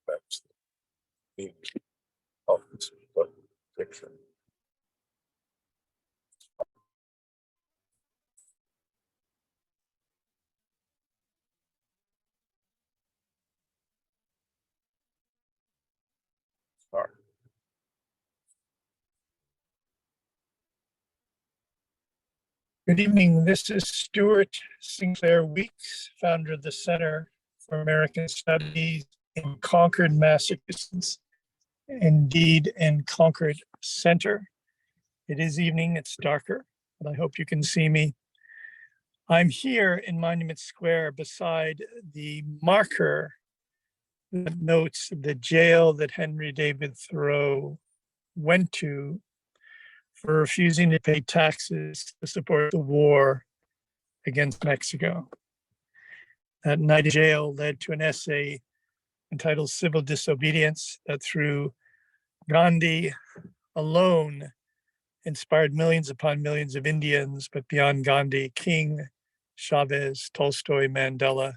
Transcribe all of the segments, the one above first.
That's the office picture. Sorry. Good evening. This is Stuart-Sinclair Weeks, founder of the Center for American Studies in Concord, Massachusetts, indeed in Concord Center. It is evening, it's darker, but I hope you can see me. I'm here in Monument Square beside the marker that notes the jail that Henry David Thoreau went to for refusing to pay taxes to support the war against Mexico. That night in jail led to an essay entitled Civil Disobedience that through Gandhi alone inspired millions upon millions of Indians, but beyond Gandhi, King, Chavez, Tolstoy, Mandela,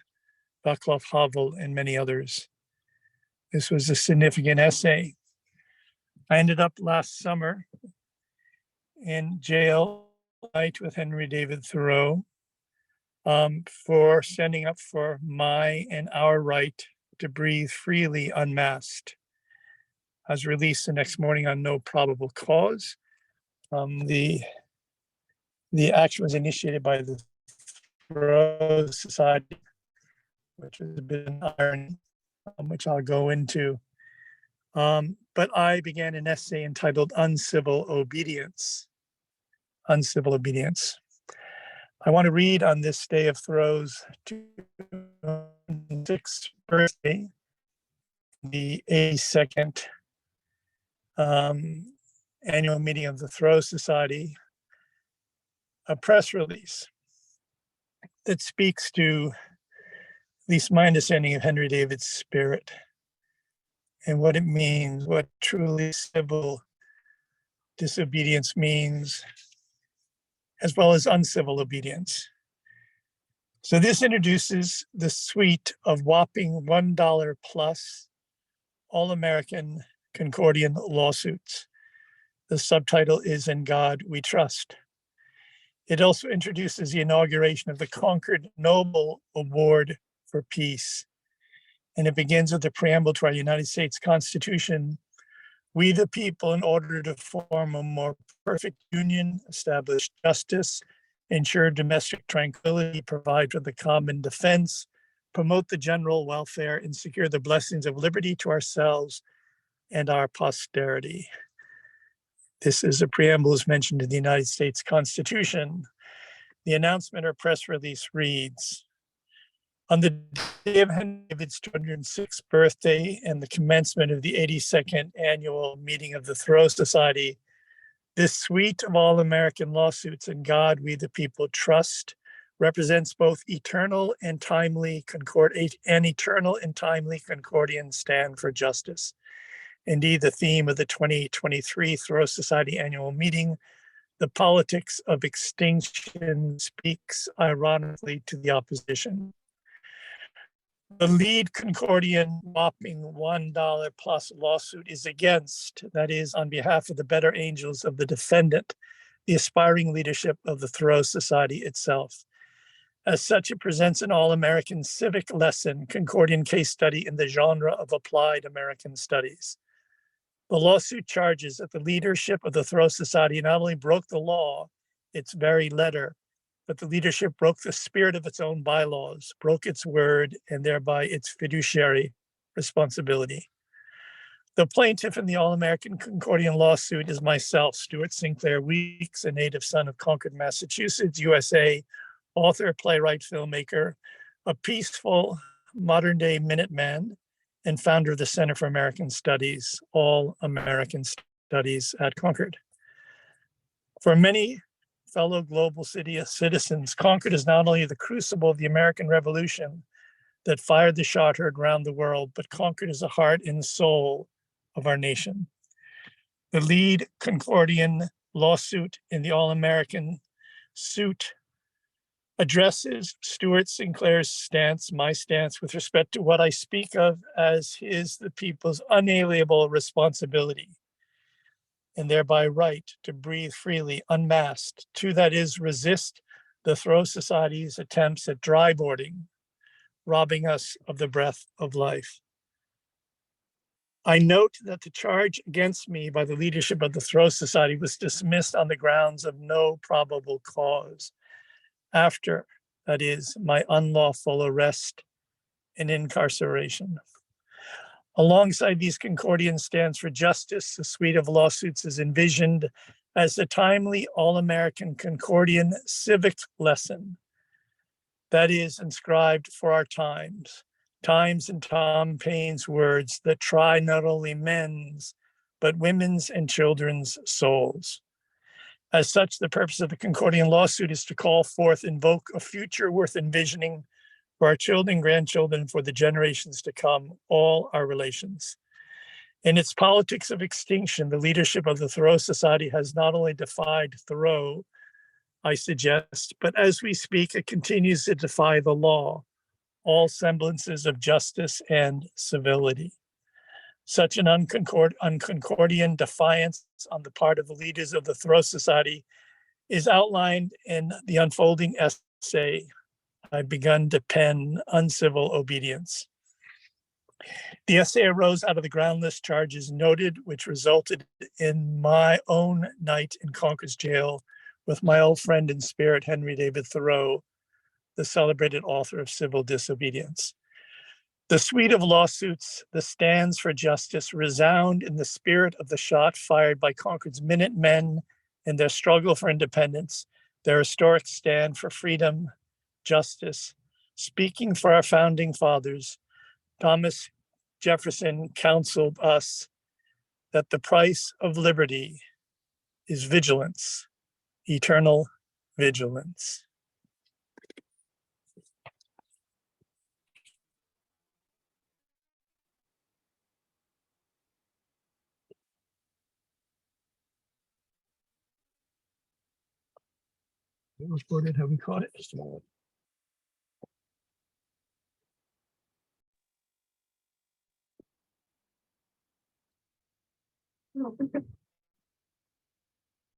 Václav Havel, and many others. This was a significant essay. I ended up last summer in jail night with Henry David Thoreau for standing up for my and our right to breathe freely unmasked. I was released the next morning on no probable cause. The action was initiated by the Thoreau Society, which was a bit of an irony, which I'll go into. But I began an essay entitled Uncivil Obedience. Uncivil Obedience. I want to read on this day of Thoreau's 206th birthday, the 82nd annual meeting of the Thoreau Society, a press release that speaks to at least my understanding of Henry David's spirit and what it means, what truly civil disobedience means, as well as uncivil obedience. So this introduces the suite of whopping $1 plus all-American Concordian lawsuits. The subtitle is In God We Trust. It also introduces the inauguration of the Concord Nobel Award for Peace. And it begins with the preamble to our United States Constitution. We the people, in order to form a more perfect union, establish justice, ensure domestic tranquility, provide for the common defense, promote the general welfare, and secure the blessings of liberty to ourselves and our posterity. This is a preamble as mentioned in the United States Constitution. The announcement or press release reads, on the day of Henry David's 206th birthday and the commencement of the 82nd annual meeting of the Thoreau Society, this suite of all-American lawsuits in God We the People Trust represents both eternal and timely Concordian stand for justice. Indeed, the theme of the 2023 Thoreau Society annual meeting, the politics of extinction, speaks ironically to the opposition. The lead Concordian whopping $1 plus lawsuit is against, that is, on behalf of the better angels of the defendant, the aspiring leadership of the Thoreau Society itself. As such, it presents an all-American civic lesson, Concordian case study in the genre of applied American studies. The lawsuit charges that the leadership of the Thoreau Society not only broke the law, its very letter, but the leadership broke the spirit of its own bylaws, broke its word, and thereby its fiduciary responsibility. The plaintiff in the All-American Concordian lawsuit is myself, Stuart-Sinclair Weeks, a native son of Concord, Massachusetts, USA, author, playwright, filmmaker, a peaceful modern-day Minuteman, and founder of the Center for American Studies, All American Studies at Concord. For many fellow global city citizens, Concord is not only the crucible of the American Revolution that fired the shot heard around the world, but Concord is the heart and soul of our nation. The lead Concordian lawsuit in the All-American suit addresses Stuart-Sinclair's stance, my stance, with respect to what I speak of as the people's unalienable responsibility and thereby right to breathe freely, unmasked, to, that is, resist the Thoreau Society's attempts at dry boarding, robbing us of the breath of life. I note that the charge against me by the leadership of the Thoreau Society was dismissed on the grounds of no probable cause after, that is, my unlawful arrest and incarceration. Alongside these Concordian stands for justice, a suite of lawsuits is envisioned as the timely all-American Concordian civic lesson that is inscribed for our times in Tom Paine's words that try not only men's, but women's and children's souls. As such, the purpose of the Concordian lawsuit is to call forth, invoke a future worth envisioning for our children, grandchildren, for the generations to come, all our relations. In its politics of extinction, the leadership of the Thoreau Society has not only defied Thoreau, I suggest, but as we speak, it continues to defy the law, all semblances of justice and civility. Such an unconcordian defiance on the part of the leaders of the Thoreau Society is outlined in the unfolding essay I've begun to pen, Uncivil Obedience. The essay arose out of the groundless charges noted, which resulted in my own night in Concord's jail with my old friend in spirit, Henry David Thoreau, the celebrated author of Civil Disobedience. The suite of lawsuits, the stands for justice, resound in the spirit of the shot fired by Concord's Minutemen in their struggle for independence, their historic stand for freedom, justice. Speaking for our founding fathers, Thomas Jefferson counseled us that the price of liberty is vigilance, eternal vigilance. It was boarded, have we caught it? Just a moment.